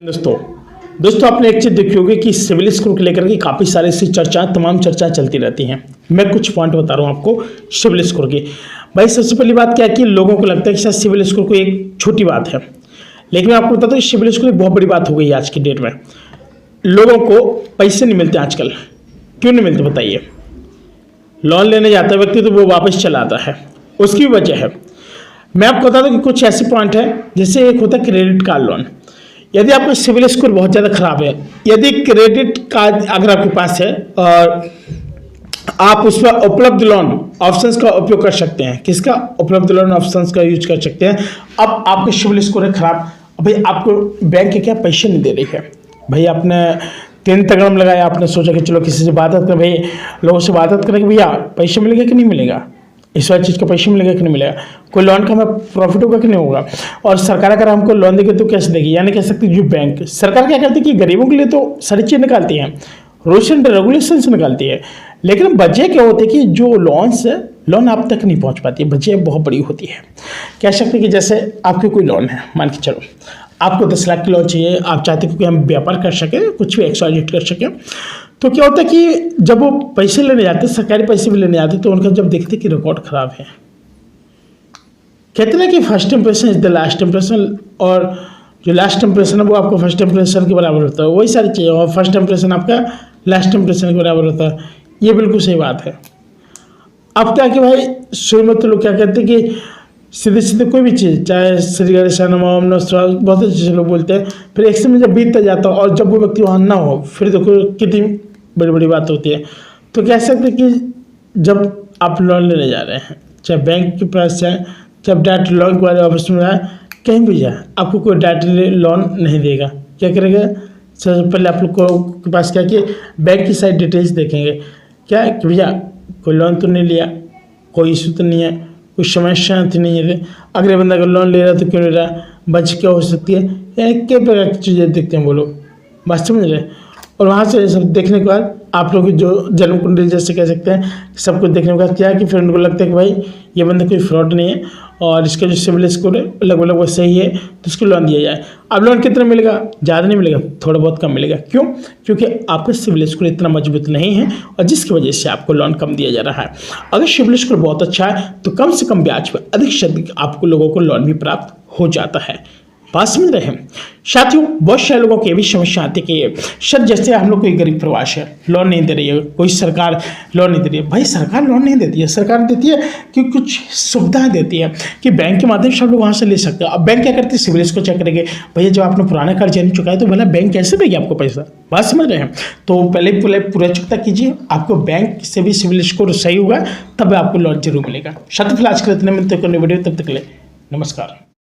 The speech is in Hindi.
दोस्तों आपने एक चीज देखी होगी कि सिविल स्कोर को लेकर के काफी सारी सी तमाम चर्चा चलती रहती हैं। मैं कुछ पॉइंट बता रहा हूं आपको सिविल स्कोर की। भाई सबसे पहली बात क्या है कि लोगों को लगता है कि शायद सिविल स्कोर को एक छोटी बात है, लेकिन मैं आपको बताता हूँ सिविल स्कोर एक बहुत बड़ी बात हो गई है आज की डेट में। लोगों को पैसे नहीं मिलते आजकल। क्यों नहीं मिलते बताइए? लोन लेने जाता है व्यक्ति तो वो वापस चला आता है, उसकी वजह है। मैं आपको बता दूं कि कुछ ऐसे पॉइंट है, जैसे एक होता है क्रेडिट कार्ड लोन। यदि आपका सिविल स्कोर बहुत ज़्यादा खराब है, यदि क्रेडिट कार्ड अगर आपके पास है और आप उस पर उपलब्ध लोन ऑप्शंस का उपयोग कर सकते हैं। किसका उपलब्ध लोन ऑप्शंस का यूज कर सकते हैं। अब आपका सिविल स्कोर है खराब, भाई आपको बैंक क्या पैसे नहीं दे रही है। भाई आपने 3 तगड़म लगाया, आपने सोचा कि चलो किसी से बात कर, भाई लोगों से बात करें भैया पैसे मिलेगा कि नहीं मिलेगा, इस वाली चीज़ का पैसे मिलेगा कि नहीं मिलेगा, कोई लोन का हमें प्रॉफिट होगा कि नहीं होगा। और सरकार अगर हमको लोन देगी तो कैसे देगी? यानी कह सकते जो बैंक सरकार क्या करती है कि गरीबों के लिए तो सारी चीज़ निकालती है, रूल्स एंड रेगुलेशन से निकालती है, लेकिन वजह क्या होती है कि जो लोन आप तक नहीं पहुंच पाती है। वजह बहुत बड़ी होती है। कह सकते कि जैसे आपके कोई लोन है, मान के चलो आपको 10 लाख की लोन चाहिए, आप चाहते हैं कि हम व्यापार कर सकें, कुछ भी एक्सवाइजेड कर सकें। तो क्या होता है कि जब वो पैसे लेने जाते हैं, सरकारी पैसे भी लेने जाते हैं, तो उनका जब देखते कि रिकॉर्ड खराब है, कहते हैं कि first impression is the last impression, और जो लास्ट इंप्रेशन है वो आपको फर्स्ट इंप्रेशन के बराबर होता है। वही सारी चीज़ें, और फर्स्ट इंप्रेशन आपका लास्ट इंप्रेशन के बराबर होता है। ये बिल्कुल सही बात है। अब क्या कि भाई शुरू में तो लोग क्या कहते हैं कि सीधे सीधे कोई भी चीज़, चाहे श्री गणेशानम बहुत सी चीज़ें लोग बोलते हैं, फिर एक समय जब बीतता जाता है और जब वो व्यक्ति वहाँ ना हो, फिर देखो कितनी बड़ी बड़ी बात होती है। तो कह सकते हैं कि जब आप लोन लेने जा रहे हैं, चाहे बैंक के पास जाए, चाहे डायरेक्ट लोन वाले ऑफिस में जाए, कहीं भी जाए, आपको कोई डायरेक्टली लोन नहीं देगा। क्या करेगा? सबसे पहले आप लोग के पास क्या कि बैंक की सारी डिटेल्स देखेंगे, क्या कि भैया कोई लोन तो नहीं लिया, कोई इशू तो नहीं है, कोई समस्या तो नहीं है, अगले बंदा अगर लोन ले रहा तो क्यों ले रहा, बच क्या हो सकती है, यानी कई प्रकार की चीज़ें देखते हैं वो लोग, बात समझ रहे। और वहाँ से सब देखने के बाद आप लोग जो जन्म कुंडली जैसे कह सकते हैं, सब कुछ देखने के बाद क्या है कि फिर उनको लगता है कि भाई ये बंदा कोई फ्रॉड नहीं है और इसका जो सिविल स्कोर है लगभग वो सही है, तो इसको लोन दिया जाए। अब लोन कितना मिलेगा? ज़्यादा नहीं मिलेगा, थोड़ा बहुत कम मिलेगा। क्यों? क्योंकि आपका सिविल स्कोर इतना मजबूत नहीं है और जिसकी वजह से आपको लोन कम दिया जा रहा है। अगर सिविल स्कोर बहुत अच्छा है तो कम से कम ब्याज पर अधिक से अधिक आपको लोगों को लोन भी प्राप्त हो जाता है। बात समझ रहे हैं साथियों? बहुत सारे लोगों की ये भी समस्या आती है कि सर जैसे हम लोग कोई गरीब प्रवास है, लोन नहीं दे रही है, कोई सरकार लोन नहीं दे रही है। भाई सरकार लोन नहीं देती है, सरकार देती है कि कुछ सुविधाएं देती है कि बैंक के माध्यम से आप लोग वहाँ से ले सकते हो। अब बैंक क्या करती है? सिविल स्कोर चेक करेंगे, भैया जब आपने पुराना कर्ज नहीं चुका है तो भला बैंक कैसे देगी आपको पैसा? बात समझ रहे हैं? तो पहले पूरा चुकता कीजिए, आपको बैंक से भी सिविल स्कोर सही होगा तब आपको लोन जरूर मिलेगा। साथ ही फिलहाल आज के लिए इतने मिलते हैं वीडियो, तब तक के लिए नमस्कार।